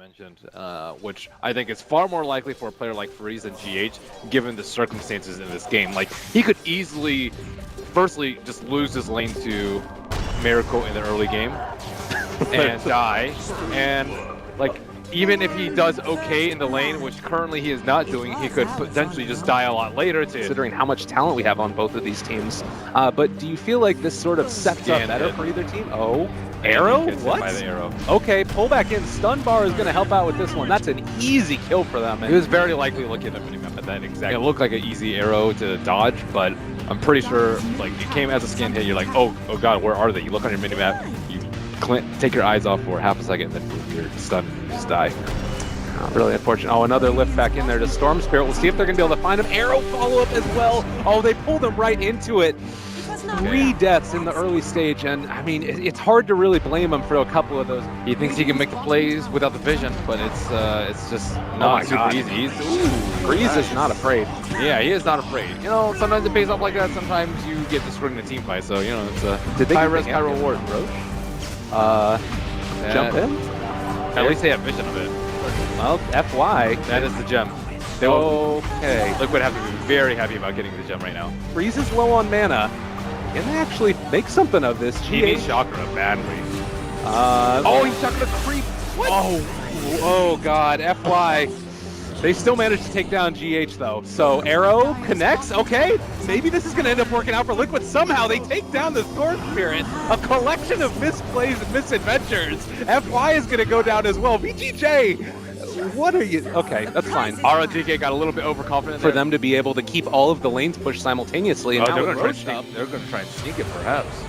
mentioned, which I think is far more likely for a player like Freeze than GH, given the circumstances in this game. Like, he could easily, firstly, just lose his lane to Miracle in the early game and die. And, like, even if he does okay in the lane, which currently he is not doing, he could potentially just die a lot later, considering how much talent we have on both of these teams. But do you feel like this sort of sets up better for either team? Oh, arrow? What? By the arrow. Okay, pull back in. Stun bar is going to help out with this one. That's an easy kill for them. He was very likely looking at the minimap at that exact. It looked like an easy arrow to dodge, but I'm pretty sure like it came as a scan hit. You're like, oh god, where are they? You look on your minimap, you take your eyes off for half a second, and then you're stunned and you just die. Oh, really unfortunate. Oh, another lift back in there to Storm Spirit. We'll see if they're going to be able to find him. Arrow follow-up as well. Oh, they pulled him right into it. 3 deaths in the early stage, and I mean, it's hard to really blame him for a couple of those. He thinks he can make the plays without the vision, but it's just not super easy. Freeze is not afraid. Yeah, he is not afraid. You know, sometimes it pays off like that. Sometimes you get destroyed in a team fight, so you know it's a high risk, high reward. Jump in. At least they have vision of it. Well, FY. That is the gem. Okay. Liquid have to be very happy about getting the gem right now. Freeze is low on mana. Can they actually make something of this? He needs Chakra badly. Oh, he's Chakra creep. What? Oh god, FY. They still managed to take down GH though. So Arrow connects. Okay, maybe this is going to end up working out for Liquid. Somehow they take down the Storm Spirit. A collection of misplays and misadventures. FY is going to go down as well. VGJ. What are you? Okay, that's fine. ROTK got a little bit overconfident for them to be able to keep all of the lanes pushed simultaneously. And they're going to try and sneak it, perhaps.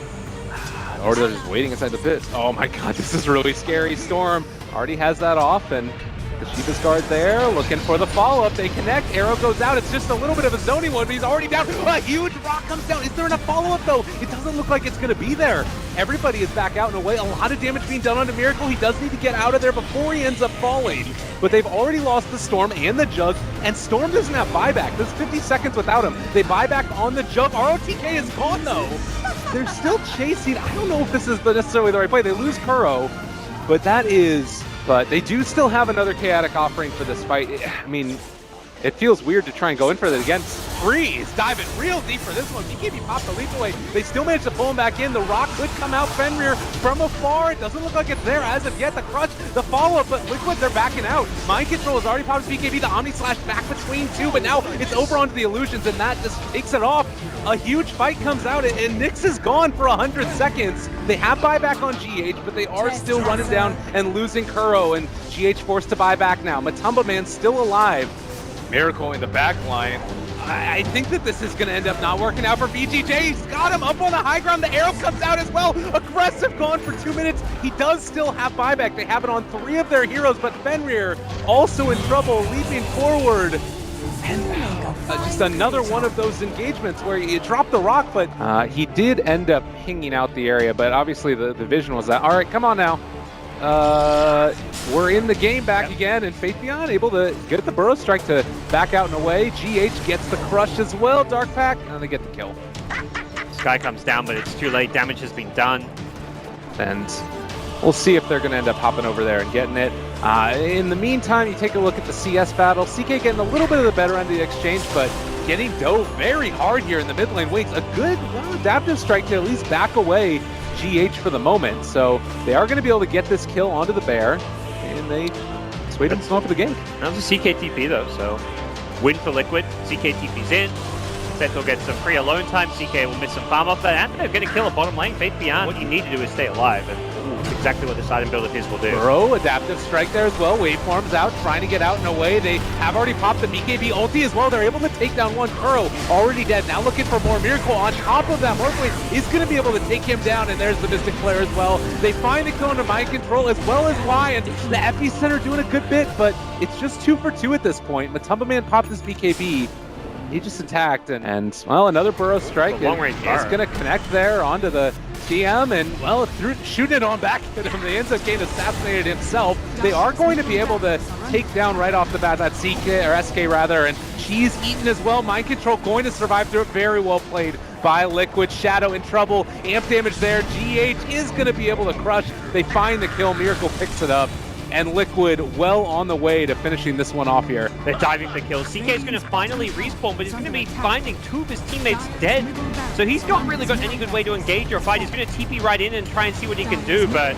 Or they're just waiting inside the pit. Oh my god, this is really scary. Storm already has that off, and the Shiva's guard there, looking for the follow-up. They connect. Arrow goes out. It's just a little bit of a zoning one, but he's already down. A huge rock comes down. Is there enough follow-up, though? It doesn't look like it's going to be there. Everybody is back out and away. A lot of damage being done onto Miracle. He does need to get out of there before he ends up falling. But they've already lost the Storm and the Jug, and Storm doesn't have buyback. There's 50 seconds without him. They buy back on the Jug. ROTK is gone, though. They're still chasing. I don't know if this is necessarily the right play. They lose Kuro, but that is... But they do still have another chaotic offering for this fight. I mean, it feels weird to try and go in for it again. Freeze diving real deep for this one. BKB popped the leap away. They still managed to pull him back in. The rock could come out Fenrir from afar. It doesn't look like it's there as of yet. The crush, the follow-up, but Liquid, they're backing out. Mind Control has already popped BKB. The Omni Slash back between two, but now it's over onto the Illusions, and that just takes it off. A huge fight comes out, and Nyx is gone for 100 seconds. They have buyback on GH, but they are still running down and losing Kuro, and GH forced to buy back now. Matumba Man still alive. Miracle in the back line. I think that this is going to end up not working out for VGJ. He's got him up on the high ground. The arrow comes out as well. Aggressive gone for 2 minutes. He does still have buyback. They have it on 3 of their heroes, but Fenrir also in trouble, leaping forward. And just another one of those engagements where you drop the rock, but he did end up pinging out the area, but obviously the vision was that. All right, come on now. We're in the game back again, and Faithion able to get the Burrow Strike to back out and away. GH gets the crush as well. Dark Pack, and they get the kill. Sky comes down, but it's too late. Damage has been done. And we'll see if they're going to end up hopping over there and getting it. In the meantime, you take a look at the CS battle. CK getting a little bit of the better end of the exchange, but getting dove very hard here in the mid lane wings. A good, adaptive strike to at least back away GH for the moment. So they are going to be able to get this kill onto the bear, and they sweep and smoke for the gank. That was a CK TP though, so win for Liquid. CK TP's in. Seto gets some free alone time. CK will miss some farm off that, and they're going to kill a bottom lane. Faith Beyond. What you need to do is stay alive, and that's exactly what the side and build of his will do. Burrow, adaptive strike there as well. Waveform's out, trying to get out and away. They have already popped the BKB ulti as well. They're able to take down one. Kuro already dead. Now looking for more Miracle on top of that. Morphling is going to be able to take him down, and there's the Mystic Flare as well. They find the kill under Mind Control as well as Y, and the Epicenter doing a good bit, but it's just 2 for 2 at this point. Matumba Man popped his BKB. He just attacked, and well, another Burrow Strike is going to connect there onto the DM, and well, shooting it on back at him. They ends up getting assassinated himself. They are going to be able to take down right off the bat that CK, or SK rather, and she's eaten as well. Mind Control going to survive through it. Very well played by Liquid. Shadow in trouble. Amp damage there. GH is going to be able to crush. They find the kill. Miracle picks it up. and Liquid well on the way to finishing this one off here. They're diving for kills. CK is going to finally respawn, but he's going to be finding two of his teammates dead. So he's not really got any good way to engage your fight. He's going to TP right in and try and see what he can do, but...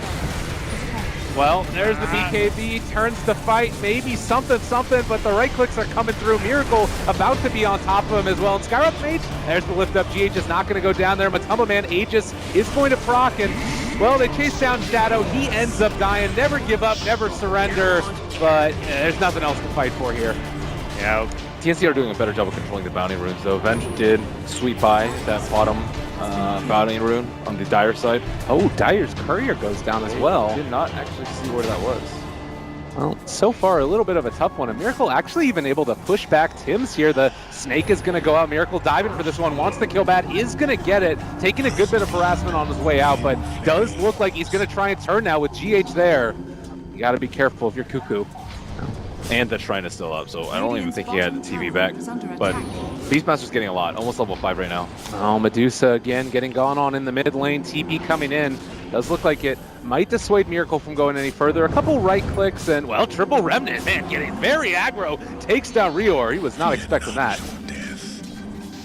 Well, there's the BKB, turns the fight, maybe something, but the right clicks are coming through. Miracle about to be on top of him as well. And Skyrock Mage, there's the lift up. GH is not going to go down there. Matumba Man, Aegis is going to proc, and well, they chase down Shadow. He ends up dying. Never give up, never surrender, but there's nothing else to fight for here. Yeah. TNC are doing a better job of controlling the bounty runes, though. Venge did sweep by that bottom bounty rune on the Dire side. Oh, Dire's Courier goes down as well. Did not actually see where that was. Well, so far a little bit of a tough one. And Miracle actually even able to push back Tim's here. The Snake is going to go out. Miracle diving for this one. Wants the kill bat. Is going to get it. Taking a good bit of harassment on his way out, but does look like he's going to try and turn now with GH there. You got to be careful if you're Cuckoo. And the Shrine is still up, so I don't even think he had the TV back. But Beastmaster's getting a lot, almost level 5 right now. Oh, Medusa again getting gone on in the mid lane. TP coming in. Does look like it might dissuade Miracle from going any further. A couple right clicks and, well, triple Remnant. Man, getting very aggro. Takes down Rior. He was not expecting that.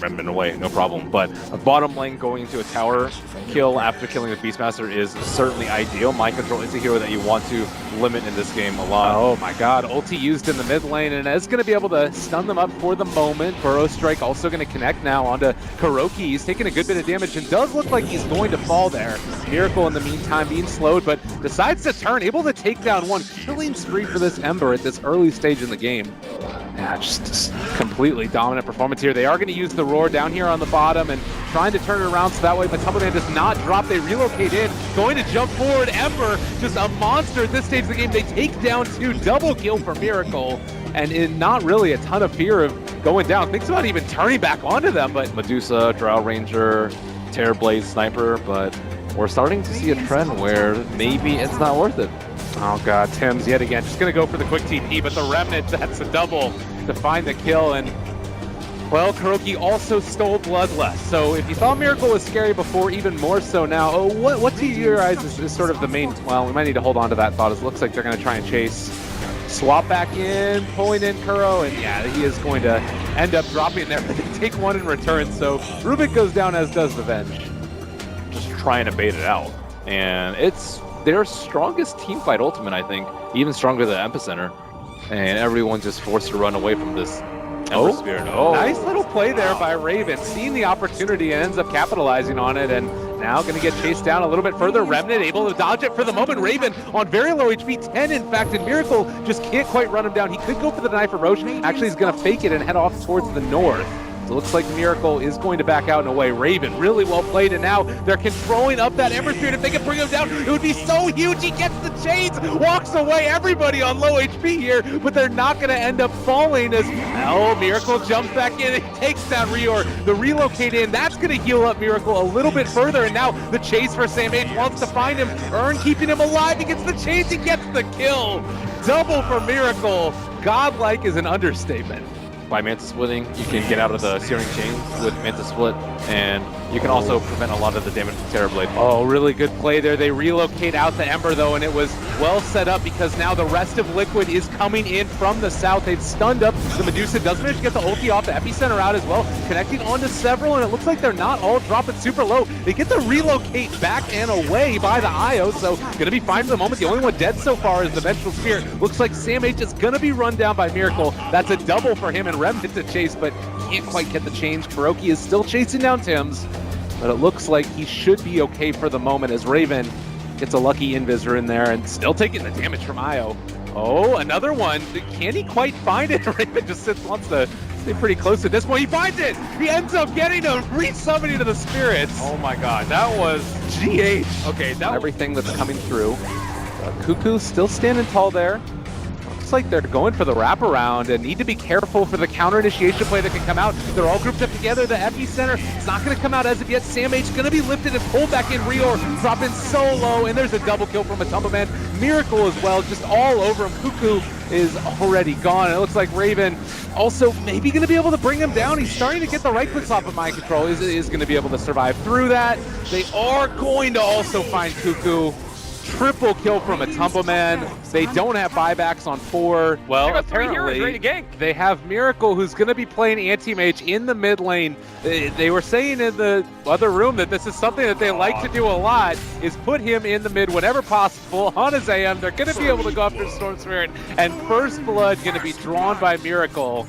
Remnant away, no problem. But a bottom lane going into a tower kill after killing the Beastmaster is certainly ideal. Mind Control is a hero that you want to limit in this game a lot. Oh my god, ulti used in the mid lane, and is going to be able to stun them up for the moment. Burrow Strike also going to connect now onto Kuroki. He's taking a good bit of damage and does look like he's going to fall there. Miracle in the meantime being slowed, but decides to turn, able to take down one. Killing spree for this Ember at this early stage in the game. Yeah, just completely dominant performance here. They are going to use the Roar down here on the bottom and trying to turn it around so that way Matumba Man does not drop. They relocate in, going to jump forward. Ember, just a monster at this stage of the game. They take down two, double kill for Miracle, and in not really a ton of fear of going down. Thinks about even turning back onto them, but Medusa, Drow Ranger, Terrorblade Sniper, but we're starting to see a trend where maybe it's not worth it. oh god, Tim's yet again just going to go for the quick TP, but the Remnant, that's a double to find the kill. And well, Kuroki also stole Bloodlust. So if you thought Miracle was scary before, even more so now. Oh, what to your eyes is sort of the main... Well, we might need to hold on to that thought. It looks like they're going to try and chase. Swap back in, pulling in Kuro, and yeah, he is going to end up dropping there. But they take one in return, so Rubik goes down, as does the Venge. Just trying to bait it out. And it's their strongest team fight ultimate, I think. Even stronger than Epicenter. And everyone's just forced to run away from this Ember Spirit. Oh, nice little play there by Raven, seeing the opportunity and ends up capitalizing on it, and now going to get chased down a little bit further. Remnant able to dodge it for the moment. Raven on very low HP, 10 in fact, and Miracle just can't quite run him down. He could go for the knife of Roche. Actually, he's going to fake it and head off towards the north. So it looks like Miracle is going to back out in a way. Raven really well played, and now they're controlling up that Ember Spirit. If they can bring him down, it would be so huge. He gets the chains, walks away. Everybody on low HP here, but they're not going to end up falling as, oh, Miracle jumps back in and takes down Rior. The relocate in, that's going to heal up Miracle a little bit further, and now the chase for Sam H wants to find him. Earn keeping him alive. He gets the chains, he gets the kill. Double for Miracle. Godlike is an understatement. by Manta Splitting, you can get out of the Searing Chains with Manta Split, and you can also prevent a lot of the damage from Terrorblade. Oh, really good play there. They relocate out the Ember, though, and it was well set up because now the rest of Liquid is coming in from the south. They've stunned up. The Medusa does manage to get the ulti off the Epicenter out as well, connecting onto several, and it looks like they're not all dropping super low. They get the relocate back and away by the IO, so gonna be fine for the moment. The only one dead so far is the Vengeful Spear. Looks like Sam H is gonna be run down by Miracle. That's a double for him, and Remnant to chase, but can't quite get the change. Kuroki is still chasing down Tim's, but it looks like he should be okay for the moment as Raven gets a lucky Invisor in there and still taking the damage from IO. Oh, another one. Can he quite find it? Raven just wants to stay pretty close at this point. He finds it! He ends up getting him, re-summoning to the spirits. Oh my god, that was GH. Okay, that everything that's coming through. Cuckoo still standing tall there. Looks like they're going for the wraparound and need to be careful for the counter initiation play that can come out. They're all grouped up together. The Epicenter, it's not going to come out as of yet. Sam H going to be lifted and pulled back in. Rior dropping so low, and there's a double kill from Matumba Man. Miracle as well, just all over him. Cuckoo is already gone. It looks like Raven also maybe going to be able to bring him down. He's starting to get the right clicks off of Mind Control. Is going to be able to survive through that. They are going to also find Cuckoo. Triple kill from Matumba Man. They don't have buybacks on 4. Well, They got 3 heroes apparently ready to gank. they have Miracle, who's going to be playing anti-mage in the mid lane. They were saying in the other room that this is something that they like to do a lot, is put him in the mid whenever possible on his AM. They're going to be able to go after Storm Spirit, and first blood going to be drawn by Miracle.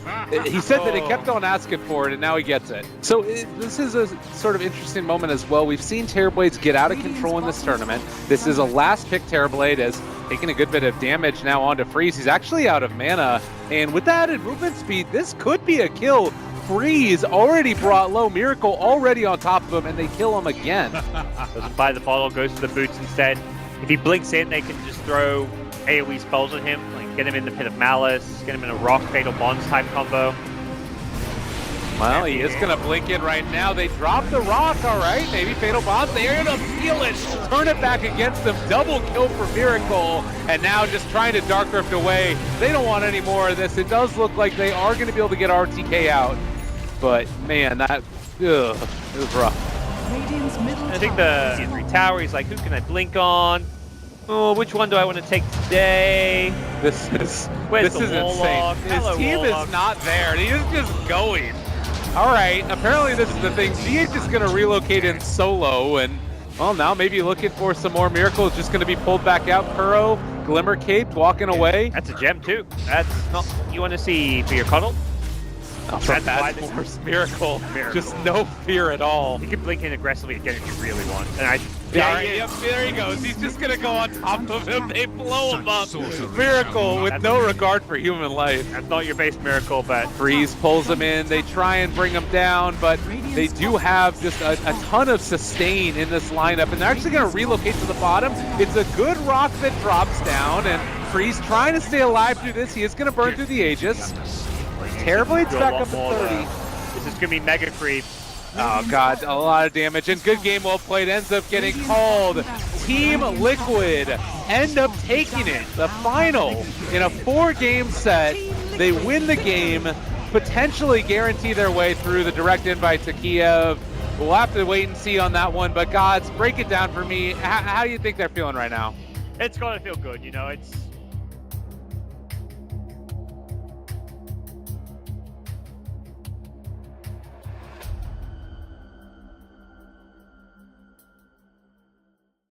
He said that he kept on asking for it, and now he gets it. So this is a sort of interesting moment as well. We've seen Terrorblades get out of control in this tournament. This is a last pick Terrorblade, as taking a good bit of damage now onto Freeze. He's actually out of mana, and with that added movement speed, this could be a kill. Freeze already brought low, Miracle already on top of him, and they kill him again. Doesn't buy the bottle, goes for the boots instead. If he blinks in, they can just throw AoE spells on him, like get him in the Pit of Malice, get him in a Rock Fatal Bonds type combo. Well, he is going to blink in right now. They drop the rock, all right. Maybe Fatal Bonds. They're going to steal it, turn it back against them. Double kill for Miracle, and now just trying to Dark Rift away. They don't want any more of this. It does look like they are going to be able to get RTK out, but man, that it was rough. I think the C3 tower, he's like, who can I blink on? Oh, which one do I want to take today? This is Where's this the is Warlock? insane. Hello, His team Warlock. is not there. He is just going. All right, apparently this is the thing. GH is going to relocate in solo, and well, now maybe looking for some more Miracles. Just going to be pulled back out. Kuro, Glimmer Cape, walking away. That's a gem too. That's not what you want to see for your cuddle. Not That's bad why this- force. Miracle. Miracle. Just no fear at all. You can blink in aggressively and get it if you really want. And I, All right, yep, there he goes. He's just going to go on top of him. They blow him up. Miracle with no regard for human life. that's not your base Miracle, but Freeze pulls him in. They try and bring him down, but they do have just a ton of sustain in this lineup, and they're actually going to relocate to the bottom. It's a good rock that drops down, and Freeze trying to stay alive through this. He is going to burn through the Aegis. Terrorblade's do a back lot up more, at 30. This is going to be mega creep. Oh god, a lot of damage, and good game well played. Ends up getting called. Team Liquid end up taking it. The final in a 4-game set. They win the game, potentially guarantee their way through the direct invite to Kiev. We'll have to wait and see on that one, but gods, break it down for me. How do you think they're feeling right now? It's going to feel good, you know. It's